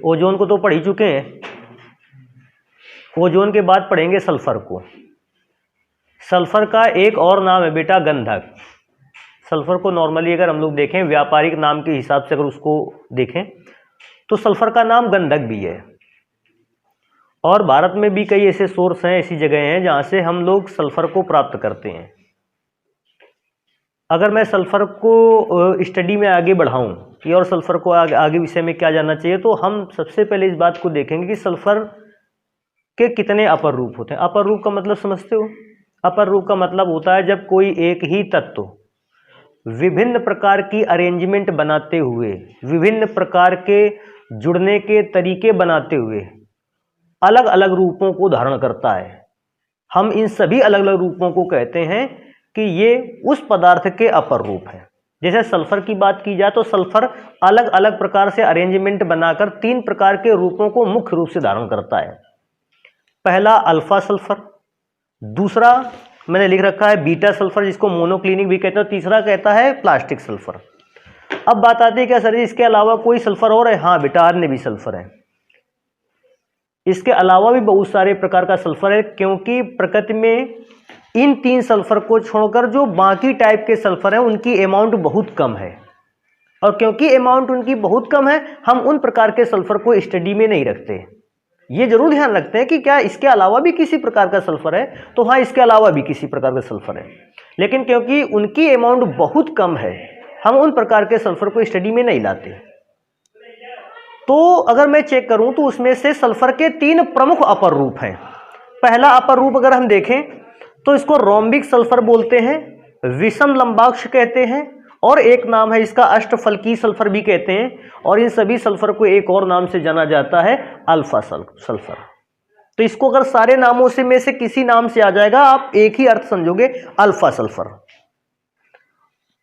Ozone को तो पढ़ ही चुके हैं। ओजोन के बाद पढ़ेंगे सल्फर को। सल्फर का एक और नाम है बेटा गंधक। सल्फर को नॉर्मली अगर हम लोग देखें व्यापारिक नाम के हिसाब से अगर उसको देखें तो सल्फर का नाम गंधक भी है। और भारत में भी कई ऐसे सोर्स हैं, ऐसी जगह हैं जहां से हम लोग सल्फर को प्राप्त करते हैं। अगर मैं सल्फर को स्टडी में आगे बढ़ाऊं कि और सल्फर को आगे विषय में क्या जानना चाहिए, तो हम सबसे पहले इस बात को देखेंगे कि सल्फर के कितने अपर रूप होते हैं। अपर रूप का मतलब समझते हो? अपर रूप का मतलब होता है जब कोई एक ही तत्व विभिन्न प्रकार की अरेंजमेंट बनाते हुए, विभिन्न प्रकार के जुड़ने के तरीके बनाते हुए अलग अलग रूपों को धारण करता है। हम इन सभी अलग अलग रूपों को कहते हैं कि ये उस पदार्थ के अपर रूप हैं। जैसे सल्फर की बात की जाए तो सल्फर अलग अलग प्रकार से अरेंजमेंट बनाकर 3 प्रकार के रूपों को मुख्य रूप से धारण करता है। पहला अल्फा सल्फर, दूसरा मैंने लिख रखा है बीटा सल्फर जिसको मोनोक्लिनिक भी कहते हैं, तीसरा कहता है प्लास्टिक सल्फर। अब बात आती है क्या सर इसके अलावा कोई सल्फर और है? हाँ बेटा, अन्य भी सल्फर है। इसके अलावा भी बहुत सारे प्रकार का सल्फर है, क्योंकि प्रकृति में इन 3 सल्फर को छोड़कर जो बाकी टाइप के सल्फर हैं उनकी अमाउंट बहुत कम है। और क्योंकि अमाउंट उनकी बहुत कम है, हम उन प्रकार के सल्फर को स्टडी में नहीं रखते। ये जरूर ध्यान रखते हैं कि क्या इसके अलावा भी किसी प्रकार का सल्फर है, तो हाँ इसके अलावा भी किसी प्रकार का सल्फर है, लेकिन क्योंकि उनकी अमाउंट बहुत कम है हम उन प्रकार के सल्फर को स्टडी में नहीं लाते। तो अगर मैं चेक करूं तो उसमें से सल्फर के 3 प्रमुख अपर रूप हैं। पहला अपर रूप अगर हम देखें तो इसको रोम्बिक सल्फर बोलते हैं, विषम लंबाक्ष कहते हैं, और एक नाम है इसका अष्टफलकी सल्फर भी कहते हैं। और इन सभी सल्फर को एक और नाम से जाना जाता है अल्फा सल्फर। तो इसको अगर सारे नामों से में से किसी नाम से आ जाएगा आप एक ही अर्थ समझोगे, अल्फा सल्फर।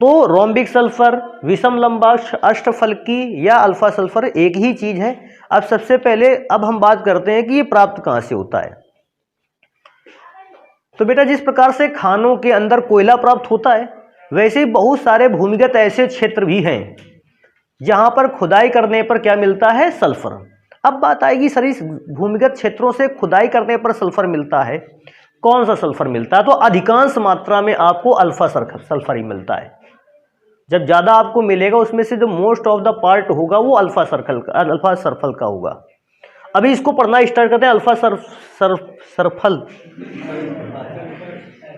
तो रोम्बिक सल्फर, विषम लंबाक्ष, अष्टफलकी या अल्फा सल्फर एक ही चीज है। अब सबसे पहले अब हम बात करते हैं कि ये प्राप्त कहां से होता है। तो बेटा जिस प्रकार से खानों के अंदर कोयला प्राप्त होता है, वैसे ही बहुत सारे भूमिगत ऐसे क्षेत्र भी हैं जहां पर खुदाई करने पर क्या मिलता है? सल्फर। अब बात आएगी सर इस भूमिगत क्षेत्रों से खुदाई करने पर सल्फर मिलता है, कौन सा सल्फर मिलता है? तो अधिकांश मात्रा में आपको अल्फा सल्फर ही मिलता है। जब ज्यादा आपको मिलेगा उसमें से जो मोस्ट ऑफ द पार्ट होगा वो अल्फा सल्फर का होगा। अभी इसको पढ़ना स्टार्ट करते हैं।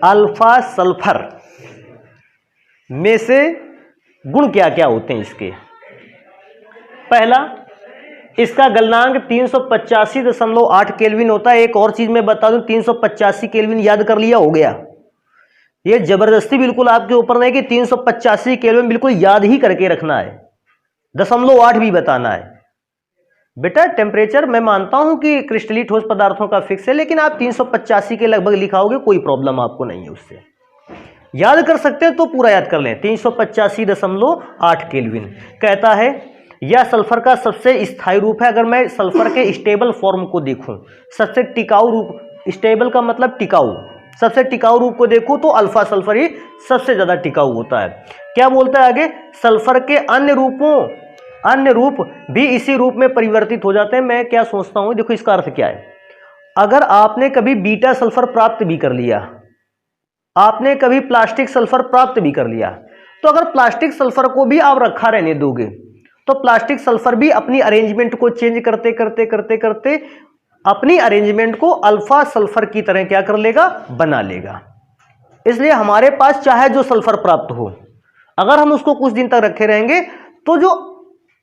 अल्फा सल्फर में से गुण क्या क्या होते हैं इसके? पहला, इसका गलनांक 385.8 केल्विन होता है। एक और चीज मैं बता दूं, 385 केल्विन याद कर लिया हो गया। ये जबरदस्ती बिल्कुल आपके ऊपर नहीं कि 385 केल्विन बिल्कुल याद ही करके रखना है, 0.8 भी बताना है। बेटा टेम्परेचर मैं मानता हूं कि क्रिस्टलीय ठोस पदार्थों का फिक्स है, लेकिन आप 385 के लगभग लिखाओगे, कोई प्रॉब्लम आपको नहीं है उससे। याद कर सकते हैं तो पूरा याद कर लें। 385.8 केल्विन कहता है यह सल्फर का सबसे स्थायी रूप है। अगर मैं सल्फर के स्टेबल फॉर्म को देखूं, सबसे टिकाऊ रूप, स्टेबल का मतलब टिकाऊ, सबसे टिकाऊ रूप को देखूं तो अल्फा सल्फर ही सबसे ज्यादा टिकाऊ होता है। क्या बोलता है आगे? सल्फर के अन्य रूप भी इसी रूप में परिवर्तित हो जाते हैं। मैं क्या सोचता हूं, देखो इसका अर्थ क्या है। अगर आपने कभी बीटा सल्फर प्राप्त भी कर लिया, आपने कभी प्लास्टिक सल्फर प्राप्त भी कर लिया, तो अगर प्लास्टिक सल्फर को भी आप रखा रहने दोगे तो प्लास्टिक सल्फर भी अपनी अरेंजमेंट को चेंज करते करते करते करते अपनी अरेंजमेंट को अल्फा सल्फर की तरह क्या कर लेगा? बना लेगा। इसलिए हमारे पास चाहे जो सल्फर प्राप्त हो, अगर हम उसको कुछ दिन तक रखे रहेंगे तो जो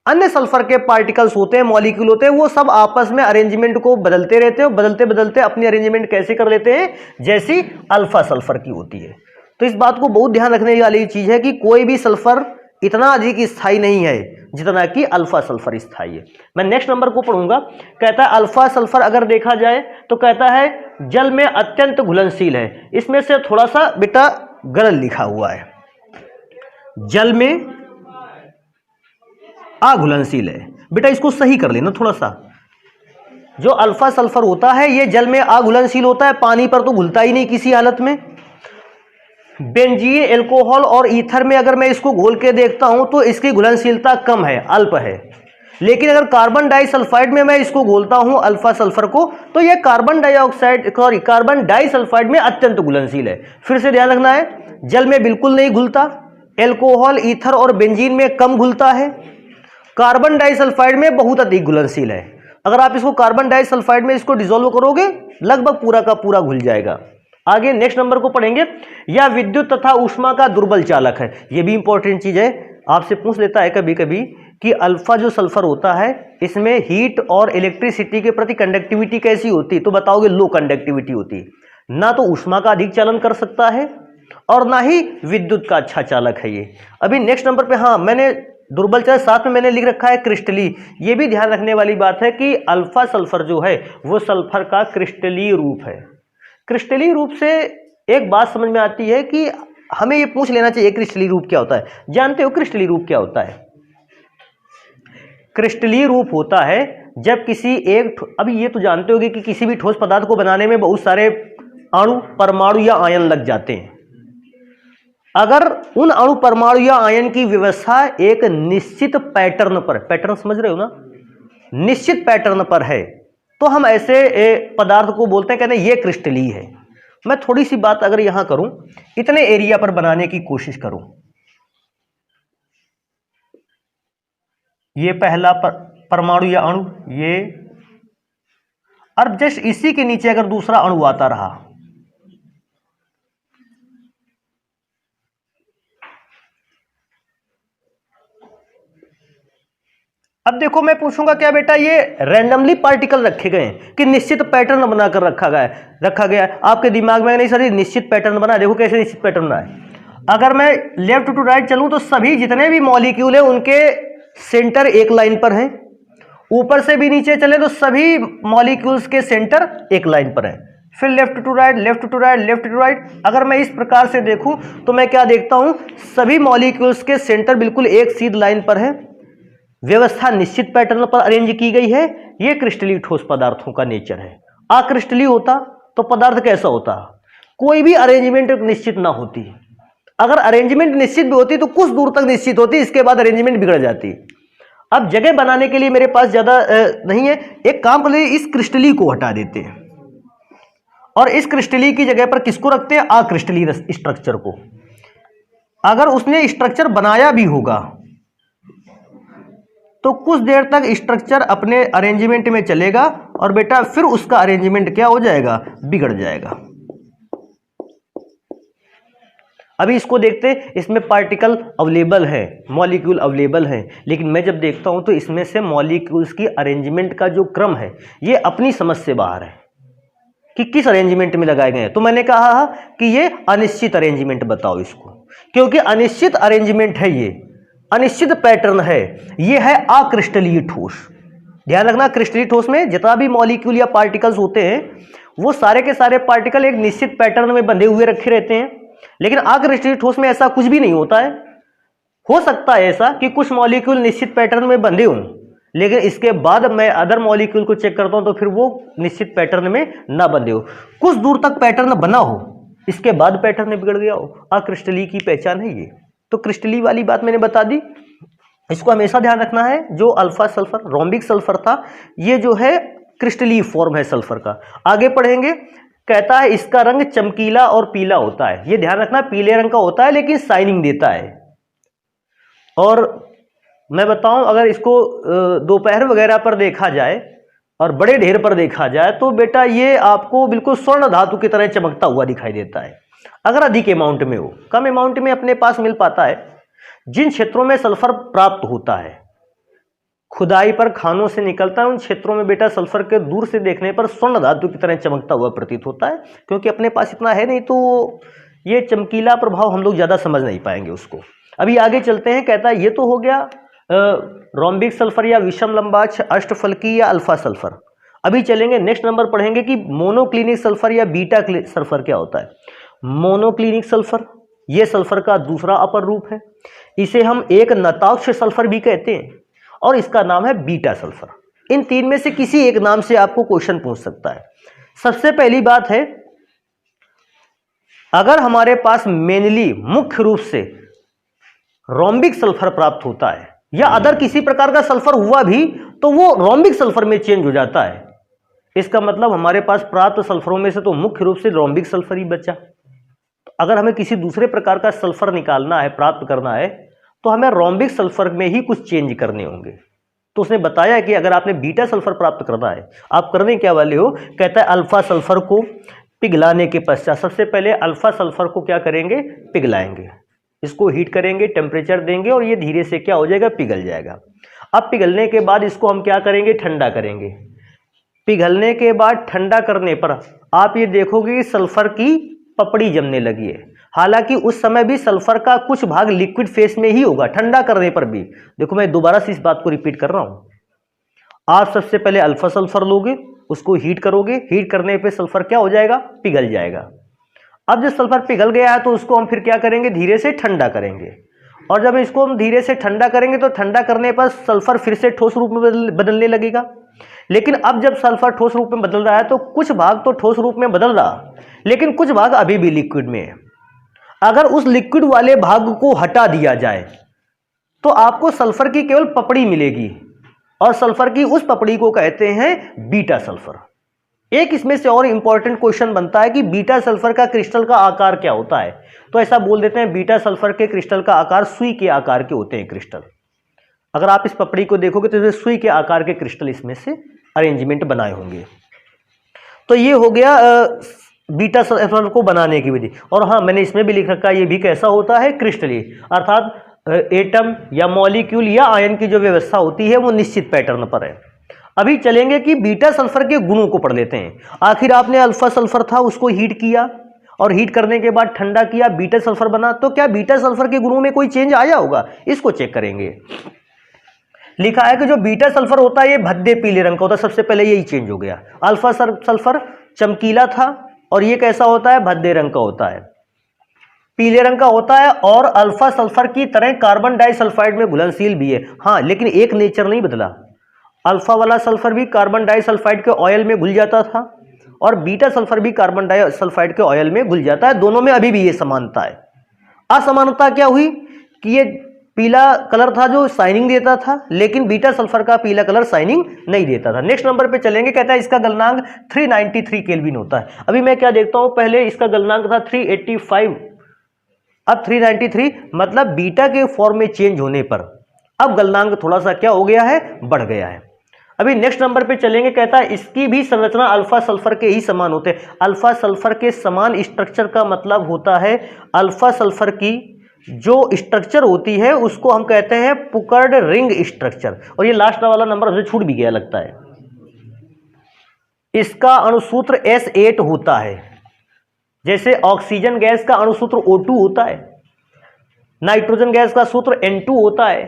अन्य सल्फर के पार्टिकल्स होते हैं, मॉलिक्यूल होते हैं, वो सब आपस में अरेंजमेंट को बदलते रहते हैं। बदलते बदलते अपनी अरेंजमेंट कैसे कर लेते हैं? जैसी अल्फा सल्फर की होती है। तो इस बात को बहुत ध्यान रखने वाली चीज है कि कोई भी सल्फर इतना अधिक स्थायी नहीं है जितना कि अल्फा सल्फर स्थायी है। मैं नेक्स्ट नंबर को पढ़ूंगा। कहता है अल्फा सल्फर अगर देखा जाए तो कहता है जल में अत्यंत घुलनशील है। इसमें से थोड़ा सा बेटा गलत लिखा हुआ है, जल में अघुलनशील है। बेटा इसको सही कर लेना थोड़ा सा। जो अल्फा सल्फर होता है ये जल में अघुलनशील होता है, पानी पर तो घुलता ही नहीं किसी हालत में। बेंजीन, एल्कोहल और ईथर में अगर मैं इसको घोल के देखता हूं तो इसकी घुलनशीलता कम है, अल्प है। लेकिन अगर कार्बन डाइसल्फाइड में मैं इसको घोलता हूं अल्फा सल्फर को, तो यह कार्बन डाइसल्फाइड में अत्यंत घुलनशील है। फिर से ध्यान रखना है, जल में बिल्कुल नहीं घुलता, एल्कोहल, ईथर और बेंजीन में कम घुलता है, कार्बन डाइसल्फाइड में बहुत अधिक घुलनशील है। अगर आप इसको कार्बन डाइसल्फाइड में इसको डिसॉल्व करोगे लगभग पूरा का पूरा घुल जाएगा। आगे नेक्स्ट नंबर को पढ़ेंगे, यह विद्युत तथा ऊष्मा का दुर्बल चालक है। यह भी इंपॉर्टेंट चीज है, आपसे पूछ लेता है कभी कभी कि अल्फा जो सल्फर होता है इसमें हीट और इलेक्ट्रिसिटी के प्रति कंडक्टिविटी कैसी होती है, तो बताओगे लो कंडक्टिविटी होती है। ना तो ऊष्मा का अधिक चालन कर सकता है और ना ही विद्युत का अच्छा चालक है ये। अभी नेक्स्ट नंबर पे, हाँ मैंने दुर्बल चालक साथ में मैंने लिख रखा है क्रिस्टली। ये भी ध्यान रखने वाली बात है कि अल्फा सल्फर जो है वो सल्फर का क्रिस्टलीय रूप है। क्रिस्टलीय रूप से एक बात समझ में आती है कि हमें ये पूछ लेना चाहिए क्रिस्टलीय रूप क्या होता है। जानते हो क्रिस्टलीय रूप क्या होता है? क्रिस्टलीय रूप होता है जब किसी एक, अभी ये तो जानते होगे कि किसी भी ठोस पदार्थ को बनाने में बहुत सारे अणु, परमाणु या आयन लग जाते हैं। अगर उन अणु, परमाणु या आयन की व्यवस्था एक निश्चित पैटर्न पर, पैटर्न समझ रहे हो ना, निश्चित पैटर्न पर है, तो हम ऐसे पदार्थ को बोलते हैं, कहते हैं ये क्रिस्टलीय है। मैं थोड़ी सी बात अगर यहां करूं, इतने एरिया पर बनाने की कोशिश करूं, ये पहला परमाणु या अणु, ये, और जस्ट इसी के नीचे अगर दूसरा अणु आता रहा, अब देखो मैं पूछूंगा क्या बेटा ये रैंडमली पार्टिकल रखे गए हैं कि निश्चित पैटर्न बनाकर रखा गया है? आपके दिमाग में नहीं सर ये निश्चित पैटर्न बना, देखो कैसे निश्चित पैटर्न बना है। अगर मैं लेफ्ट टू राइट चलूं तो सभी जितने भी मॉलिक्यूल है उनके सेंटर एक लाइन पर हैं। ऊपर से भी नीचे चले तो सभी मॉलिक्यूल्स के सेंटर एक लाइन पर है। फिर left to right, left to right, left to right. अगर मैं इस प्रकार से देखूं तो मैं क्या देखता हूं, सभी मॉलिक्यूल्स के सेंटर बिल्कुल एक सीधी लाइन पर है, व्यवस्था निश्चित पैटर्न पर अरेंज की गई है। यह क्रिस्टलीय ठोस पदार्थों का नेचर है। अक्रिस्टलीय होता तो पदार्थ कैसा होता? कोई भी अरेंजमेंट निश्चित ना होती। अगर अरेंजमेंट निश्चित भी होती तो कुछ दूर तक निश्चित होती, इसके बाद अरेंजमेंट बिगड़ जाती। अब जगह बनाने के लिए मेरे पास ज्यादा नहीं है, एक काम कर लीजिए, इस क्रिस्टलीय को हटा देते हैं और इस क्रिस्टलीय की जगह पर किसको रखते हैं? अक्रिस्टलीय स्ट्रक्चर को। अगर उसने स्ट्रक्चर बनाया भी होगा तो कुछ देर तक स्ट्रक्चर अपने अरेंजमेंट में चलेगा और बेटा फिर उसका अरेंजमेंट क्या हो जाएगा? बिगड़ जाएगा। अभी इसको देखते हैं, इसमें पार्टिकल अवेलेबल है, मॉलिक्यूल अवेलेबल है, लेकिन मैं जब देखता हूं तो इसमें से मॉलिक्यूल्स की अरेंजमेंट का जो क्रम है ये अपनी समझ से बाहर है कि किस अरेंजमेंट में लगाए गए हैं। तो मैंने कहा कि ये अनिश्चित अरेंजमेंट बताओ इसको, क्योंकि अनिश्चित अरेंजमेंट है, ये अनिश्चित पैटर्न है, ये है अक्रिस्टलीय ठोस। ध्यान रखना, क्रिस्टलीय ठोस में जितना भी मॉलिक्यूल या पार्टिकल्स होते हैं वो सारे के सारे पार्टिकल एक निश्चित पैटर्न में बंधे हुए रखे रहते हैं, लेकिन अक्रिस्टलीय ठोस में ऐसा कुछ भी नहीं होता है। हो सकता है ऐसा कि कुछ मॉलिक्यूल निश्चित पैटर्न में बंधे हों, लेकिन इसके बाद मैं अदर मॉलिक्यूल को चेक करता हूं तो फिर वो निश्चित पैटर्न में ना बंधे हो, कुछ दूर तक पैटर्न बना हो, इसके बाद पैटर्न बिगड़ गया हो। अक्रिस्टलीय की पहचान है ये। तो क्रिस्टलीय वाली बात मैंने बता दी, इसको हमेशा ध्यान रखना है। जो अल्फा सल्फर, रोम्बिक सल्फर था, ये जो है क्रिस्टलीय फॉर्म है सल्फर का। आगे पढ़ेंगे, कहता है इसका रंग चमकीला और पीला होता है। ये ध्यान रखना, पीले रंग का होता है लेकिन शाइनिंग देता है। और मैं बताऊं, अगर इसको दोपहर वगैरह पर देखा जाए और बड़े ढेर पर देखा जाए तो बेटा ये आपको बिल्कुल स्वर्ण धातु की तरह चमकता हुआ दिखाई देता है। अगर अधिक अमाउंट में हो, कम अमाउंट में अपने पास मिल पाता है। जिन क्षेत्रों में सल्फर प्राप्त होता है, खुदाई पर खानों से निकलता है, उन क्षेत्रों में बेटा सल्फर के दूर से देखने पर स्वर्ण धातु की तरह चमकता हुआ प्रतीत होता है, क्योंकि अपने पास इतना है नहीं तो ये चमकीला प्रभाव हम लोग ज्यादा समझ नहीं पाएंगे उसको। अभी आगे चलते हैं, कहता है ये तो हो गया रोम्बिक सल्फर या विषम लंबाक्ष अष्टफलकी या अल्फा सल्फर। अभी चलेंगे नेक्स्ट नंबर पढ़ेंगे कि मोनोक्लिनिक सल्फर या बीटा सल्फर क्या होता है। मोनोक्लिनिक सल्फर ये सल्फर का दूसरा अपर रूप है। इसे हम एक नताक्ष सल्फर भी कहते हैं और इसका नाम है बीटा सल्फर। इन तीन में से किसी एक नाम से आपको क्वेश्चन पूछ सकता है। सबसे पहली बात है, अगर हमारे पास मेनली मुख्य रूप से रोम्बिक सल्फर प्राप्त होता है या अदर किसी प्रकार का सल्फर हुआ भी तो वो रोम्बिक सल्फर में चेंज हो जाता है। इसका मतलब हमारे पास प्राप्त सल्फरों में से तो मुख्य रूप से रोम्बिक सल्फर ही बचा। अगर हमें किसी दूसरे प्रकार का सल्फर निकालना है, प्राप्त करना है, तो हमें रोम्बिक सल्फर में ही कुछ चेंज करने होंगे। तो उसने बताया कि अगर आपने बीटा सल्फर प्राप्त करना है, आप करने क्या वाले हो, कहता है अल्फा सल्फर को पिघलाने के पश्चात सबसे पहले अल्फा सल्फर को क्या करेंगे, पिघलाएंगे, इसको हीट करेंगे, टेम्परेचर देंगे और ये धीरे से क्या हो जाएगा, पिघल जाएगा। अब पिघलने के बाद इसको हम क्या करेंगे, ठंडा करेंगे। पिघलने के बाद ठंडा करने पर आप ये देखोगे कि सल्फर की पपड़ी जमने लगी है। हालांकि उस समय भी सल्फर का कुछ भाग लिक्विड फेस में ही होगा, ठंडा करने पर भी। देखो मैं दोबारा से इस बात को रिपीट कर रहा हूं। आप सबसे पहले अल्फा सल्फर लोगे, उसको हीट करोगे, हीट करने पे सल्फर क्या हो जाएगा, पिघल जाएगा। अब जब सल्फर पिघल गया है तो उसको हम फिर क्या करेंगे, धीरे से ठंडा करेंगे। और जब इसको हम धीरे से ठंडा करेंगे तो ठंडा करने पर सल्फर फिर से ठोस रूप में बदलने लगेगा। लेकिन अब जब सल्फर ठोस रूप में बदल रहा है तो कुछ भाग तो ठोस रूप में बदल रहा, लेकिन कुछ भाग अभी भी लिक्विड में है। अगर उस लिक्विड वाले भाग को हटा दिया जाए तो आपको सल्फर की केवल पपड़ी मिलेगी, और सल्फर की उस पपड़ी को कहते हैं बीटा सल्फर। एक इसमें से और इंपॉर्टेंट क्वेश्चन बनता है कि बीटा सल्फर का क्रिस्टल का आकार क्या होता है। तो ऐसा बोल देते हैं बीटा सल्फर के क्रिस्टल का आकार सुई के आकार के होते हैं क्रिस्टल। अगर आप इस पपड़ी को देखोगे तो सुई के आकार के क्रिस्टल इसमें से अरेंजमेंट बनाए होंगे। तो ये हो गया बीटा सल्फर को बनाने की विधि। और हाँ, मैंने इसमें भी लिख रखा है ये भी कैसा होता है, क्रिस्टली, अर्थात एटम या मॉलिक्यूल या आयन की जो व्यवस्था होती है वो निश्चित पैटर्न पर है। अभी चलेंगे कि बीटा सल्फर के गुणों को पढ़ लेते हैं। आखिर आपने अल्फा सल्फर था उसको हीट किया और हीट करने के बाद ठंडा किया, बीटा सल्फर बना। तो क्या बीटा सल्फर के गुणों में कोई चेंज आया होगा, इसको चेक करेंगे। लिखा है कि जो बीटा सल्फर होता है ये भद्दे पीले रंग का होता है। सबसे पहले यही चेंज हो गया। अल्फा सल्फर चमकीला था और ये कैसा होता है, भद्दे रंग का होता है, पीले रंग का होता है। और अल्फा सल्फर की तरह कार्बन डाइसल्फाइड में घुलनशील भी है। हाँ, लेकिन एक नेचर नहीं बदला। अल्फा वाला सल्फर भी कार्बन डाइसल्फाइड के ऑयल में घुल जाता था और बीटा सल्फर भी कार्बन डाइसल्फाइड के ऑयल में घुल जाता है। दोनों में अभी भी ये समानता है। असमानता क्या हुई कि ये पीला कलर था जो शाइनिंग देता था, लेकिन बीटा सल्फर का पीला कलर शाइनिंग नहीं देता था। नेक्स्ट नंबर पे चलेंगे, कहता है इसका गलनांक 393 केल्विन होता है। अभी मैं क्या देखता हूं, पहले इसका गलनांक था 385, अब 393, मतलब बीटा के फॉर्म में चेंज होने पर अब गलनांक थोड़ा सा क्या हो गया है, बढ़ गया है। अभी नेक्स्ट नंबर पे चलेंगे, कहता है इसकी भी संरचना अल्फा सल्फर के ही समान होते हैं। अल्फा सल्फर के समान स्ट्रक्चर का मतलब होता है अल्फा सल्फर की जो स्ट्रक्चर होती है उसको हम कहते हैं पुकर्ड रिंग स्ट्रक्चर। और ये लास्ट वाला नंबर हमसे छूट भी गया लगता है। इसका अणुसूत्र S8 होता है। जैसे ऑक्सीजन गैस का अणुसूत्र O2 होता है, नाइट्रोजन गैस का सूत्र N2 होता है,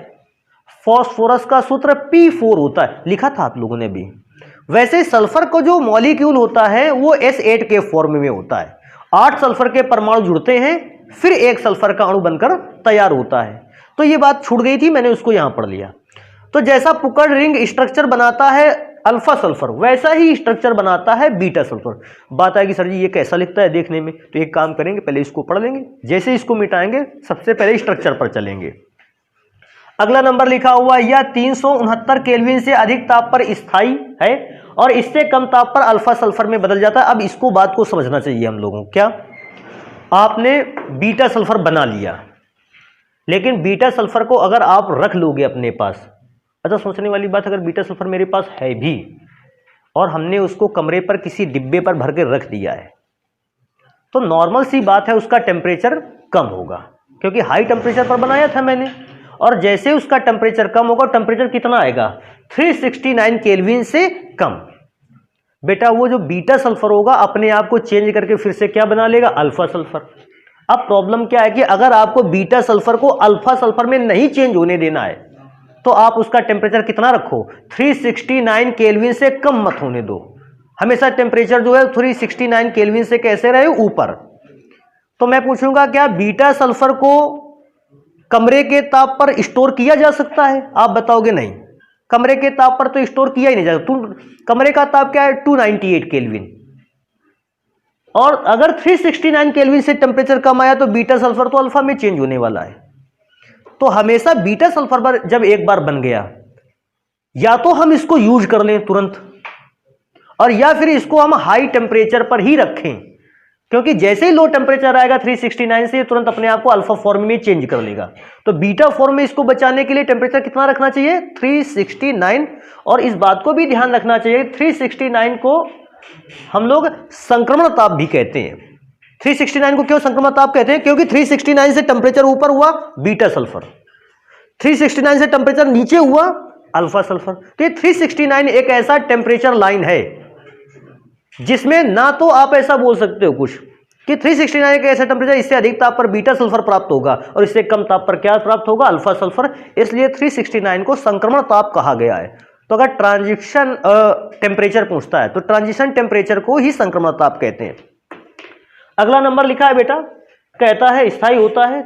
फास्फोरस का सूत्र P4 होता है, लिखा था आप लोगों ने भी। वैसे सल्फर का जो मॉलिक्यूल होता है वो S8 के फॉर्म में होता है। 8 सल्फर के परमाणु जुड़ते हैं, फिर एक सल्फर का अणु बनकर तैयार होता है। तो ये बात छूट गई थी, मैंने उसको यहां पढ़ लिया। तो जैसा पुकर्ड रिंग स्ट्रक्चर बनाता है अल्फा सल्फर, वैसा ही स्ट्रक्चर बनाता है बीटा सल्फर। बात आएगी सर जी ये कैसा लिखता है देखने में, तो एक काम करेंगे, पहले इसको पढ़ लेंगे, जैसे इसको मिटाएंगे सबसे पहले स्ट्रक्चर पर चलेंगे। अगला नंबर लिखा हुआ, यह 369 केल्विन से अधिक ताप पर स्थायी है और इससे कम ताप पर अल्फा सल्फर में बदल जाता है। अब इसको बात को समझना चाहिए हम लोगों को। क्या आपने बीटा सल्फर बना लिया, लेकिन बीटा सल्फर को अगर आप रख लोगे अपने पास, अच्छा सोचने वाली बात, अगर बीटा सल्फर मेरे पास है भी और हमने उसको कमरे पर किसी डिब्बे पर भर के रख दिया है, तो नॉर्मल सी बात है उसका टेम्परेचर कम होगा, क्योंकि हाई टेम्परेचर पर बनाया था मैंने। और जैसे उसका टेम्परेचर कम होगा, टेम्परेचर कितना आएगा, 369 केल्विन से कम। बेटा वो जो बीटा सल्फर होगा अपने आप को चेंज करके फिर से क्या बना लेगा, अल्फा सल्फर। अब प्रॉब्लम क्या है कि अगर आपको बीटा सल्फर को अल्फा सल्फर में नहीं चेंज होने देना है तो आप उसका टेम्परेचर कितना रखो, 369 केल्विन से कम मत होने दो। हमेशा टेम्परेचर जो है 369 केल्विन से कैसे रहे, ऊपर। तो मैं पूछूंगा क्या बीटा सल्फर को कमरे के ताप पर स्टोर किया जा सकता है? आप बताओगे नहीं, कमरे के ताप पर तो स्टोर किया ही नहीं जा सकता। कमरे का ताप क्या है, 298 केल्विन। और अगर 369 केल्विन से टेम्परेचर कम आया तो बीटा सल्फर तो अल्फा में चेंज होने वाला है। तो हमेशा बीटा सल्फर जब एक बार बन गया, या तो हम इसको यूज कर लें तुरंत, और या फिर इसको हम हाई टेम्परेचर पर ही रखें, क्योंकि जैसे ही लो टेम्परेचर आएगा 369 से तुरंत अपने आप को अल्फा फॉर्म में चेंज कर लेगा। तो बीटा फॉर्म में इसको बचाने के लिए टेम्परेचर कितना रखना चाहिए? 369। और इस बात को भी ध्यान रखना चाहिए 369 को हम लोग संक्रमण ताप भी कहते हैं। 369 को क्यों संक्रमण ताप कहते हैं? क्योंकि 369 से टेम्परेचर ऊपर हुआ बीटा सल्फर, 369 से टेम्परेचर नीचे हुआ अल्फा सल्फर। तो ये 369 एक ऐसा टेम्परेचर लाइन है जिसमें ना तो आप ऐसा बोल सकते हो कुछ कि 369 एक ऐसा टेम्परेचर, इससे अधिक ताप पर बीटा सल्फर प्राप्त होगा और इससे कम ताप पर क्या प्राप्त होगा? Alpha sulphur. इसलिए 369 को संक्रमण ताप कहा गया है। तो अगर ट्रांजिशन टेम्परेचर पूछता है तो ट्रांजिशन टेम्परेचर को ही संक्रमण ताप कहते हैं। अगला नंबर लिखा है बेटा, कहता है स्थायी होता है,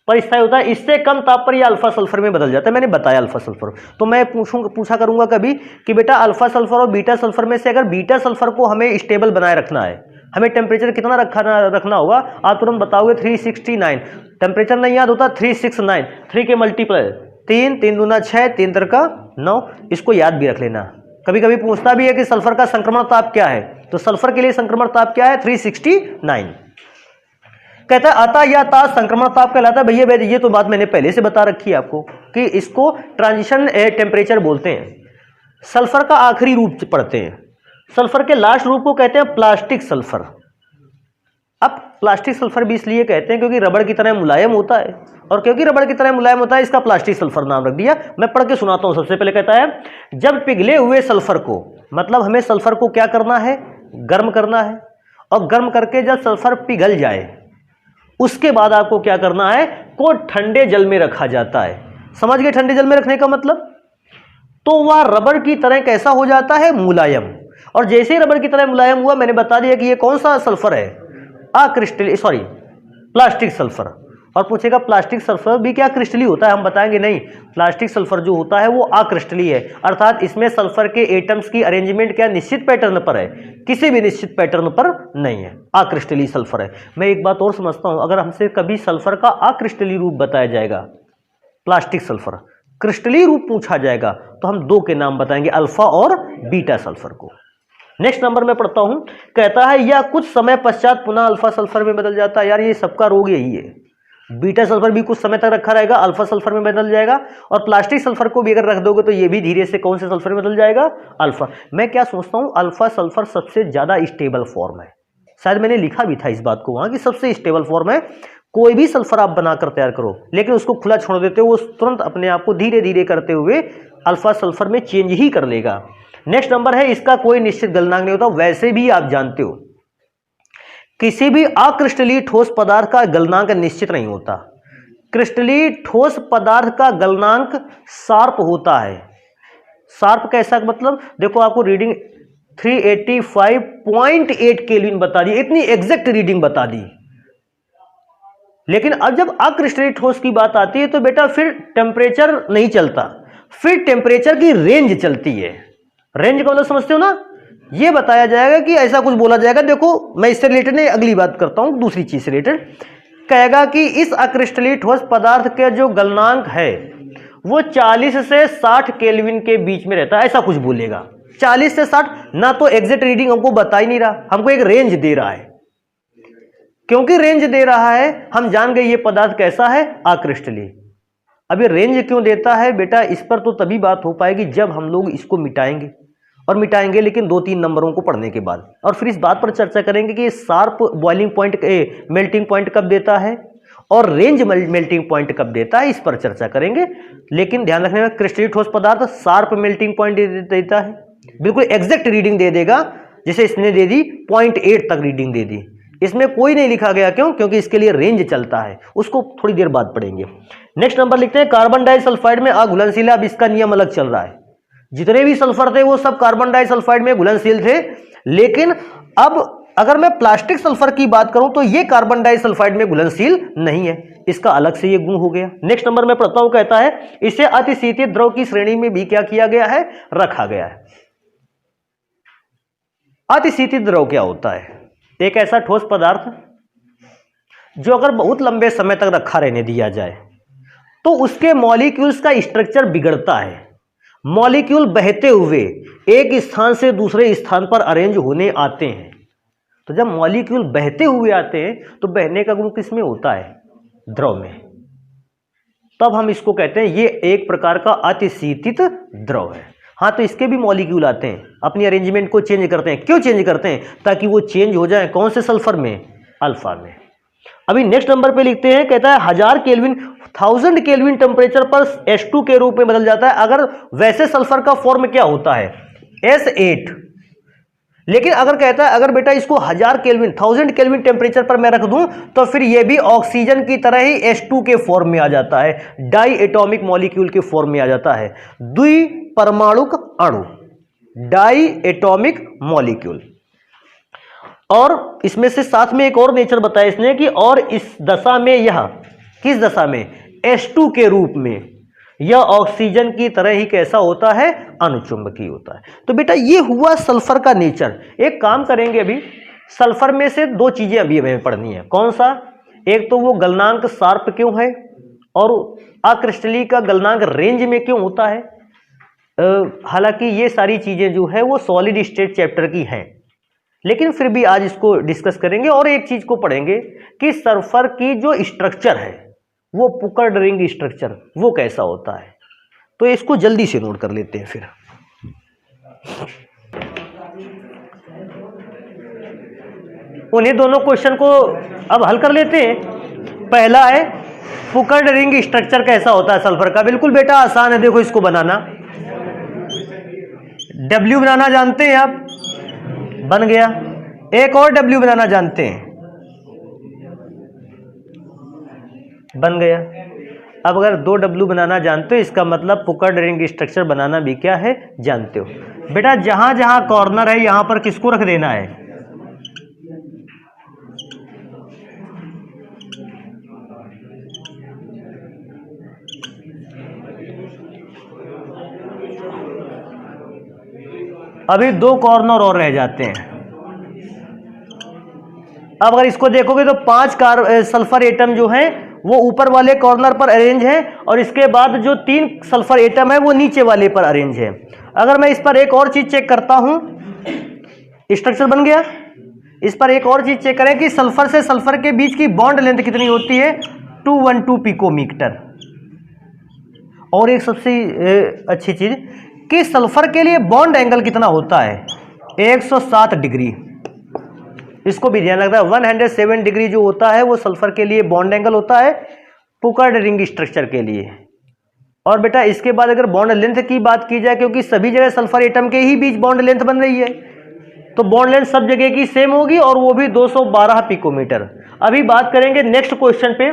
पर स्थायी होता है, इससे कम ताप पर यह अल्फा सल्फर में बदल जाता है। मैंने बताया अल्फा सल्फर। तो मैं पूछा करूंगा कभी कि बेटा अल्फा सल्फर और बीटा सल्फर में से अगर बीटा सल्फर को हमें स्टेबल बनाए रखना है, हमें टेम्परेचर कितना रखना होगा? आप तुरंत बताओगे 369। टेम्परेचर नहीं याद होता? 369, 3 के मल्टीप्लाई 3, 3 दूना 6, 3 तिरका 9। इसको याद भी रख लेना। कभी कभी पूछता भी है कि सल्फर का संक्रमण ताप क्या है, तो सल्फर के लिए संक्रमण ताप क्या है? 369। कहता है अतः यह ताप संक्रमण ताप कहलाता है। भैया ये तो बात मैंने पहले से बता रखी है आपको कि इसको ट्रांजिशन टेम्परेचर बोलते हैं। सल्फर का आखिरी रूप पढ़ते हैं। सल्फर के लास्ट रूप को कहते हैं प्लास्टिक सल्फर। अब प्लास्टिक सल्फर भी इसलिए कहते हैं क्योंकि रबड़ की तरह मुलायम होता है, और क्योंकि रबड़ की तरह मुलायम होता है इसका प्लास्टिक सल्फर नाम रख दिया। मैं पढ़ के सुनाता हूं। सबसे पहले कहता है जब पिघले हुए सल्फर को, मतलब हमें सल्फर को क्या करना है? गर्म करना है, और गर्म करके जब सल्फर पिघल जाए उसके बाद आपको क्या करना है? को ठंडे जल में रखा जाता है। समझ गए ठंडे जल में रखने का मतलब? तो वह रबड़ की तरह कैसा हो जाता है? मुलायम। और जैसे ही रबड़ की तरह मुलायम हुआ, मैंने बता दिया कि ये कौन सा सल्फर है? Plastic sulphur. और पूछेगा प्लास्टिक सल्फर भी क्या क्रिस्टली होता है? हम बताएंगे नहीं, प्लास्टिक सल्फर जो होता है वो अक्रिस्टली है, अर्थात इसमें सल्फर के एटम्स की अरेंजमेंट क्या निश्चित पैटर्न पर है, किसी भी निश्चित पैटर्न पर नहीं है, अक्रिस्टली सल्फर है। मैं एक बात और समझता हूं, अगर हमसे कभी सल्फर का अक्रिस्टली रूप बताया जाएगा, प्लास्टिक सल्फर क्रिस्टली रूप पूछा जाएगा, तो हम दो के नाम बताएंगे, अल्फा और बीटा सल्फर को। नेक्स्ट नंबर में पढ़ता हूं। कहता है यह कुछ समय पश्चात पुनः अल्फा सल्फर में बदल जाता है। यार ये सबका रोग यही है, बीटा सल्फर भी कुछ समय तक रखा रहेगा, अल्फा सल्फर में बदल जाएगा, और प्लास्टिक सल्फर को भी अगर रख दोगे तो ये भी धीरे से कौन से सल्फर में बदल जाएगा? अल्फा। मैं क्या सोचता हूं, अल्फा सल्फर सबसे ज्यादा स्टेबल फॉर्म है। शायद मैंने लिखा भी था इस बात को वहां कि सबसे स्टेबल फॉर्म है। कोई भी सल्फर आप बनाकर तैयार करो, लेकिन उसको खुला छोड़ देते हो, वो तुरंत अपने आप को धीरे धीरे करते हुए अल्फा सल्फर में चेंज ही कर लेगा। नेक्स्ट नंबर है, इसका कोई निश्चित गलनांक नहीं होता। वैसे भी आप जानते हो किसी भी अक्रिस्टलीय ठोस पदार्थ का गलनांक निश्चित नहीं होता। क्रिस्टलीय ठोस पदार्थ का गलनांक शार्प होता है। शार्प कैसा मतलब? देखो आपको रीडिंग 385.8 केल्विन बता दी, इतनी एग्जैक्ट रीडिंग बता दी। लेकिन अब जब अक्रिस्टलीय ठोस की बात आती है तो बेटा फिर टेम्परेचर नहीं चलता, फिर टेम्परेचर की रेंज चलती है। रेंज का मतलब समझते हो ना? ये बताया जाएगा कि ऐसा कुछ बोला जाएगा। देखो मैं इससे रिलेटेड नहीं, अगली बात करता हूं, दूसरी चीज से रिलेटेड। कहेगा कि इस अक्रिस्टलीय ठोस पदार्थ के जो गलनांक है वो 40 से 60 केल्विन के बीच में रहता है, ऐसा कुछ बोलेगा। 40 से 60 ना तो एग्जैक्ट रीडिंग हमको बता ही नहीं रहा, हमको एक रेंज दे रहा है। क्योंकि रेंज दे रहा है हम जान गए ये पदार्थ कैसा है, अक्रिस्टलीय। अब ये रेंज क्यों देता है बेटा, इस पर तो तभी बात हो पाएगी जब हम लोग इसको मिटाएंगे, और मिटाएंगे लेकिन 2-3 नंबरों को पढ़ने के बाद, और फिर इस बात पर चर्चा करेंगे कि sharp boiling point melting point कब देता है और रेंज मेल्टिंग पॉइंट कब देता है, इस पर चर्चा करेंगे। लेकिन ध्यान रखने में क्रिस्टलीय ठोस पदार्थ शार्प मेल्टिंग पॉइंट देता है, बिल्कुल एग्जैक्ट रीडिंग दे देगा। जैसे इसने दे दी 0.8 तक रीडिंग दे दी, इसमें कोई नहीं लिखा गया, क्यों? क्योंकि इसके लिए रेंज चलता है, उसको थोड़ी देर बाद पढ़ेंगे। नेक्स्ट नंबर लिखते हैं कार्बन डाइसल्फाइड में अघुलनशील है। अब इसका नियम अलग चल रहा है, जितने भी सल्फर थे वो सब कार्बन डाइसल्फाइड में घुलनशील थे, लेकिन अब अगर मैं प्लास्टिक सल्फर की बात करूं तो ये कार्बन डाइसल्फाइड में घुलनशील नहीं है, इसका अलग से ये गुण हो गया। नेक्स्ट नंबर में पढ़ता हूं, कहता है इसे अतिशीतित द्रव की श्रेणी में भी क्या किया गया है, रखा गया है। अतिशीतित द्रव क्या होता है? एक ऐसा ठोस पदार्थ जो अगर बहुत लंबे समय तक रखा रहने दिया जाए तो उसके मॉलिक्यूल्स का स्ट्रक्चर बिगड़ता है। मॉलिक्यूल बहते हुए एक स्थान से दूसरे स्थान पर अरेंज होने आते हैं। तो जब मॉलिक्यूल बहते हुए आते हैं तो बहने का गुण किस में होता है? द्रव में। तब हम इसको कहते हैं ये एक प्रकार का अतिशीतित द्रव है। हाँ, तो इसके भी मॉलिक्यूल आते हैं, अपनी अरेंजमेंट को चेंज करते हैं। क्यों चेंज करते हैं? ताकि वो चेंज हो जाए कौन से सल्फर में? अल्फा में। अभी नेक्स्ट नंबर पे लिखते हैं, कहता है 1000 केल्विन टेम्परेचर पर H2 के रूप में बदल जाता है। अगर वैसे सल्फर का फॉर्म क्या होता है? S8। लेकिन अगर कहता है अगर बेटा इसको 1000 केल्विन टेम्परेचर पर मैं रख दूं तो फिर यह भी ऑक्सीजन की तरह ही H2 के फॉर्म में आ जाता है, डाई एटॉमिक मॉलिक्यूल के फॉर्म में आ जाता है, द्विपरमाणुक अणु, डाई एटॉमिक मॉलिक्यूल। और इसमें से साथ में एक और नेचर बताया इसने कि और इस दशा में यह किस दशा में? H2 के रूप में यह ऑक्सीजन की तरह ही कैसा होता है? अनुचुंबकीय होता है। तो बेटा ये हुआ सल्फर का नेचर। एक काम करेंगे, अभी सल्फर में से दो चीजें अभी हमें पढ़नी है। कौन सा? एक तो वो गलनांक शार्प क्यों है और अक्रिस्टलीय का गलनांक रेंज में क्यों होता है। हालांकि ये सारी चीजें जो है वो सॉलिड स्टेट चैप्टर की हैं, लेकिन फिर भी आज इसको डिस्कस करेंगे। और एक चीज को पढ़ेंगे कि सल्फर की जो स्ट्रक्चर है वो पुकर्ड रिंग स्ट्रक्चर वो कैसा होता है। तो इसको जल्दी से नोट कर लेते हैं। फिर उन्हीं दोनों क्वेश्चन को अब हल कर लेते हैं। पहला है पुकर्ड रिंग स्ट्रक्चर कैसा होता है सल्फर का। बिल्कुल बेटा आसान है, देखो इसको बनाना। W बनाना जानते हैं आप? बन गया। एक और W बनाना जानते हैं? बन गया। अब अगर 2 W बनाना जानते हो इसका मतलब पुकर्ड रिंग स्ट्रक्चर बनाना भी क्या है जानते हो। बेटा जहां जहां कॉर्नर है यहां पर किसको रख देना है? अभी 2 कॉर्नर और रह जाते हैं। अब अगर इसको देखोगे तो 5 सल्फर एटम जो हैं वो ऊपर वाले कॉर्नर पर अरेंज है और इसके बाद जो 3 सल्फर एटम है वो नीचे वाले पर अरेंज है। अगर मैं इस पर एक और चीज चेक करता हूं, स्ट्रक्चर बन गया। इस पर एक और चीज चेक करें कि सल्फर से सल्फर के बीच की बॉन्ड लेंथ कितनी होती है? 212 पिकोमीटर। और एक सबसे अच्छी चीज कि सल्फर के लिए बॉन्ड एंगल कितना होता है? 107 डिग्री। इसको भी ध्यान रखना, 107 डिग्री जो होता है वो सल्फर के लिए बॉन्ड एंगल होता है पुकर्ड रिंग स्ट्रक्चर के लिए। और बेटा इसके बाद अगर बॉन्ड लेंथ की बात की जाए, क्योंकि सभी जगह सल्फर एटम के ही बीच बॉन्ड लेंथ बन रही है, तो बॉन्ड लेंथ सब जगह की सेम होगी और वो भी 212 पिकोमीटर। अभी बात करेंगे नेक्स्ट क्वेश्चन पे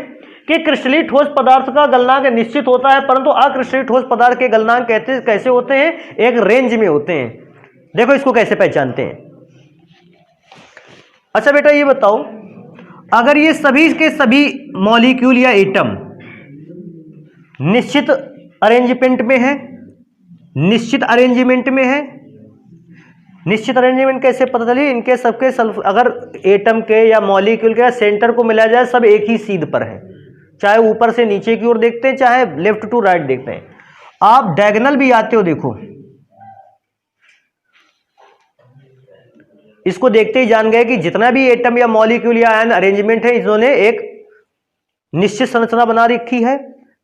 कि क्रिस्टलीय ठोस पदार्थ का गलनांक निश्चित होता है, परंतु अक्रिस्टलीय ठोस पदार्थ के गलनांक कैसे होते हैं? एक रेंज में होते हैं। देखो इसको कैसे पहचानते हैं। अच्छा बेटा ये बताओ, अगर ये सभी के सभी मॉलिक्यूल या एटम निश्चित अरेंजमेंट में है, निश्चित अरेंजमेंट में है, निश्चित अरेंजमेंट कैसे पता चली? इनके सबके अगर एटम के या मॉलिक्यूल के सेंटर को मिलाया जाए सब एक ही सीध पर है, चाहे ऊपर से नीचे की ओर देखते हैं चाहे लेफ्ट टू राइट देखते हैं। आप डायगोनल भी आते हो, देखो इसको देखते ही जान गए कि जितना भी एटम या मॉलिक्यूल या आयन अरेंजमेंट है इन्होंने एक निश्चित संरचना बना रखी है,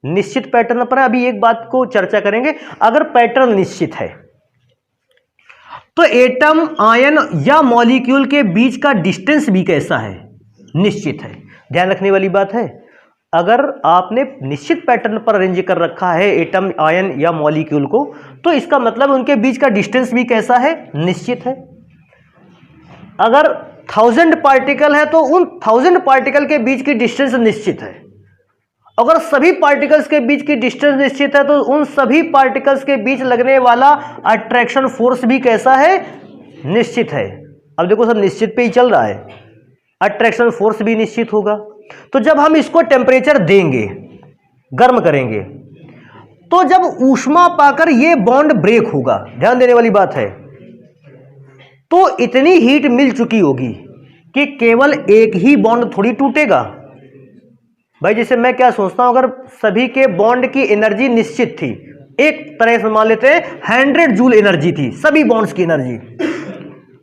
निश्चित पैटर्न पर। अभी एक बात को चर्चा करेंगे, अगर पैटर्न निश्चित है तो एटम, आयन या मॉलिक्यूल के बीच का डिस्टेंस भी कैसा है? निश्चित है। ध्यान रखने वाली बात है, अगर आपने निश्चित पैटर्न पर अरेंज कर रखा है एटम, आयन या मॉलिक्यूल को, तो इसका मतलब उनके बीच का डिस्टेंस भी कैसा है? निश्चित है। अगर 1000 पार्टिकल है तो उन 1000 पार्टिकल के बीच की डिस्टेंस निश्चित है। अगर सभी पार्टिकल्स के बीच की डिस्टेंस निश्चित है तो उन सभी पार्टिकल्स के बीच लगने वाला अट्रैक्शन फोर्स भी कैसा है? निश्चित है। अब देखो सब निश्चित पे ही चल रहा है, अट्रैक्शन फोर्स भी निश्चित होगा। तो जब हम इसको टेम्परेचर देंगे, गर्म करेंगे, तो जब ऊष्मा पाकर ये बॉन्ड ब्रेक होगा, ध्यान देने वाली बात है, तो इतनी हीट मिल चुकी होगी कि केवल एक ही बॉन्ड थोड़ी टूटेगा, भाई जैसे मैं क्या सोचता हूं, अगर सभी के बॉन्ड की एनर्जी निश्चित थी, एक तरह से मान लेते हैं 100 जूल एनर्जी थी सभी बॉन्ड्स की एनर्जी,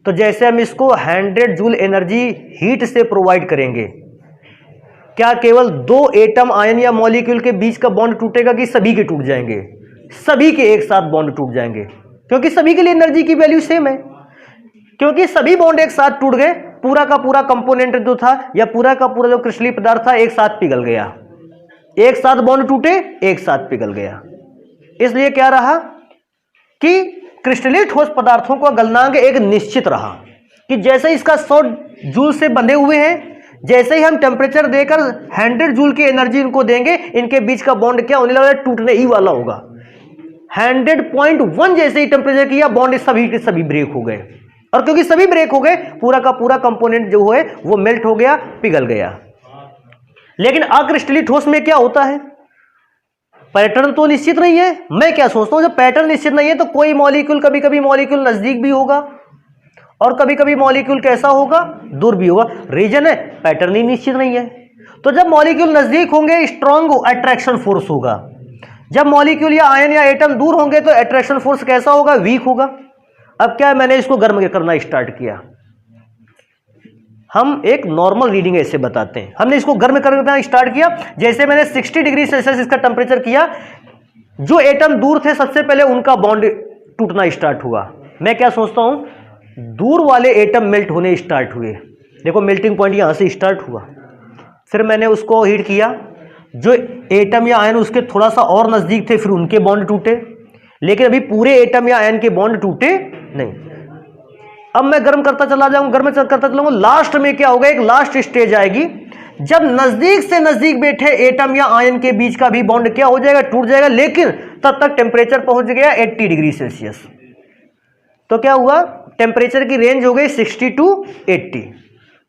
तो जैसे हम इसको 100 जूल एनर्जी हीट से प्रोवाइड करेंगे, क्या केवल 2 एटम आयन या मॉलिक्यूल के बीच का बॉन्ड टूटेगा कि सभी के टूट जाएंगे? सभी के एक साथ बॉन्ड टूट जाएंगे, क्योंकि सभी के लिए एनर्जी की वैल्यू सेम है। क्योंकि सभी बॉन्ड एक साथ टूट गए, पूरा का पूरा कंपोनेंट जो था या पूरा का पूरा जो क्रिस्टलीय पदार्थ था एक साथ पिघल गया, एक साथ बॉन्ड टूटे, एक साथ पिघल गया। इसलिए क्या रहा कि क्रिस्टलीय ठोस पदार्थों का गलनांक एक निश्चित रहा कि जैसे इसका 100 जूल से बंधे हुए हैं, जैसे ही हम टेम्परेचर देकर 100 जूल की एनर्जी इनको देंगे, इनके बीच का बॉन्ड क्या होने लगा? टूटने ही वाला होगा। 100.1 जैसे ही टेम्परेचर किया, बॉन्ड सभी के सभी ब्रेक हो गए, और क्योंकि सभी ब्रेक हो गए, पूरा का पूरा कंपोनेंट जो है वो मेल्ट हो गया, पिघल गया। लेकिन अक्रिस्टलीय ठोस में क्या होता है? पैटर्न तो निश्चित नहीं है। मैं क्या सोचता हूं, जब पैटर्न निश्चित नहीं है तो कोई मॉलिक्यूल, कभी कभी मॉलिक्यूल नजदीक भी होगा और कभी कभी मॉलिक्यूल कैसा होगा? दूर भी होगा। रीजन है, पैटर्न ही निश्चित नहीं है। तो जब मॉलिक्यूल नजदीक होंगे, स्ट्रॉन्ग अट्रैक्शन फोर्स होगा। जब मॉलिक्यूल या आयन या एटम दूर होंगे तो अट्रैक्शन फोर्स कैसा होगा? वीक होगा। अब क्या है, मैंने इसको गर्म करना स्टार्ट किया। हम एक नॉर्मल रीडिंग ऐसे बताते हैं। हमने इसको गर्म करना स्टार्ट किया, जैसे मैंने 60 डिग्री सेल्सियस इसका टेम्परेचर किया, जो एटम दूर थे सबसे पहले उनका बॉन्ड टूटना स्टार्ट हुआ। मैं क्या सोचता हूं, दूर वाले एटम मेल्ट होने स्टार्ट हुए। देखो मेल्टिंग पॉइंट यहां से स्टार्ट हुआ, फिर मैंने उसको हीट किया, जो एटम या आयन उसके थोड़ा सा और नजदीक थे फिर उनके बॉन्ड टूटे, लेकिन अभी पूरे एटम या आयन के बॉन्ड टूटे नहीं। अब मैं गर्म करता चला जाऊंगा, गर्म करता चलाऊंगा, लास्ट में क्या होगा? एक लास्ट स्टेज आएगी जब नजदीक से नजदीक बैठे एटम या आयन के बीच का भी बॉन्ड क्या हो जाएगा? टूट जाएगा। लेकिन तब तक टेम्परेचर पहुंच गया 80 डिग्री सेल्सियस। तो क्या हुआ? टेम्परेचर की रेंज हो गई 60 टू 80।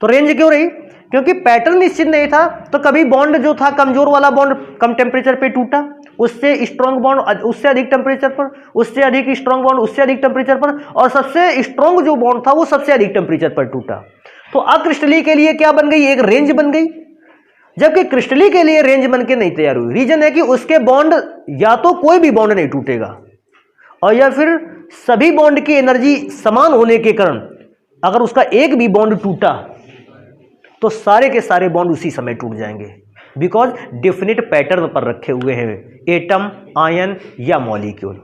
तो रेंज क्यों रही? क्योंकि पैटर्न निश्चित नहीं था। तो कभी बॉन्ड जो था कमजोर वाला बॉन्ड कम टेम्परेचर पे टूटा, उससे स्ट्रॉन्ग बॉन्ड उससे अधिक टेम्परेचर पर, उससे अधिक स्ट्रॉन्ग बॉन्ड उससे अधिक टेम्परेचर पर, और सबसे स्ट्रॉन्ग जो बॉन्ड था वो सबसे अधिक टेम्परेचर पर टूटा। तो अक्रिस्टलीय के लिए क्या बन गई? एक रेंज बन गई, जबकि क्रिस्टलीय के लिए रेंज बन के नहीं तैयार हुई। रीजन है कि उसके बॉन्ड या तो कोई भी बॉन्ड नहीं टूटेगा, और या फिर सभी बॉन्ड की एनर्जी समान होने के कारण अगर उसका एक भी बॉन्ड टूटा तो सारे के सारे बॉन्ड उसी समय टूट जाएंगे, बिकॉज डेफिनेट पैटर्न पर रखे हुए हैं एटम, आयन या मॉलिक्यूल।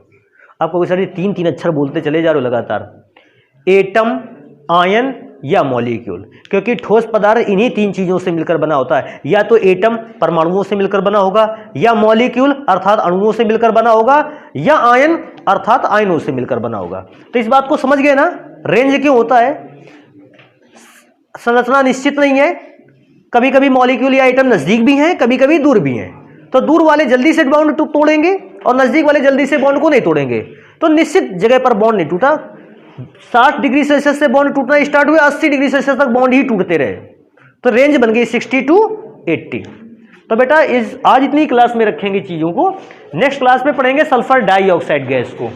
आपको कोई सारे 3 अक्षर बोलते चले जा रहे हो लगातार, एटम, आयन या मॉलिक्यूल, क्योंकि ठोस पदार्थ इन्हीं 3 चीजों से मिलकर बना होता है। या तो एटम परमाणुओं से मिलकर बना होगा, या मॉलिक्यूल अर्थात अणुओं से मिलकर बना होगा, या आयन अर्थात आयनों से मिलकर बना होगा। तो इस बात को समझ गए ना? रेंज क्यों होता है? संरचना निश्चित नहीं है, कभी कभी मॉलिक्यूल या एटम नजदीक भी हैं, कभी कभी दूर भी हैं। तो दूर वाले जल्दी से बॉन्ड तोड़ेंगे और नजदीक वाले जल्दी से बॉन्ड को नहीं तोड़ेंगे। तो निश्चित जगह पर बॉन्ड नहीं टूटा। 60 डिग्री सेल्सियस से बॉन्ड टूटना स्टार्ट हुए, 80 डिग्री सेल्सियस तक बॉन्ड ही टूटते रहे। तो रेंज बन गई 60 टू 80। तो बेटा आज इतनी क्लास में रखेंगे चीजों को, नेक्स्ट क्लास में पढ़ेंगे सल्फर डाइऑक्साइड गैस को।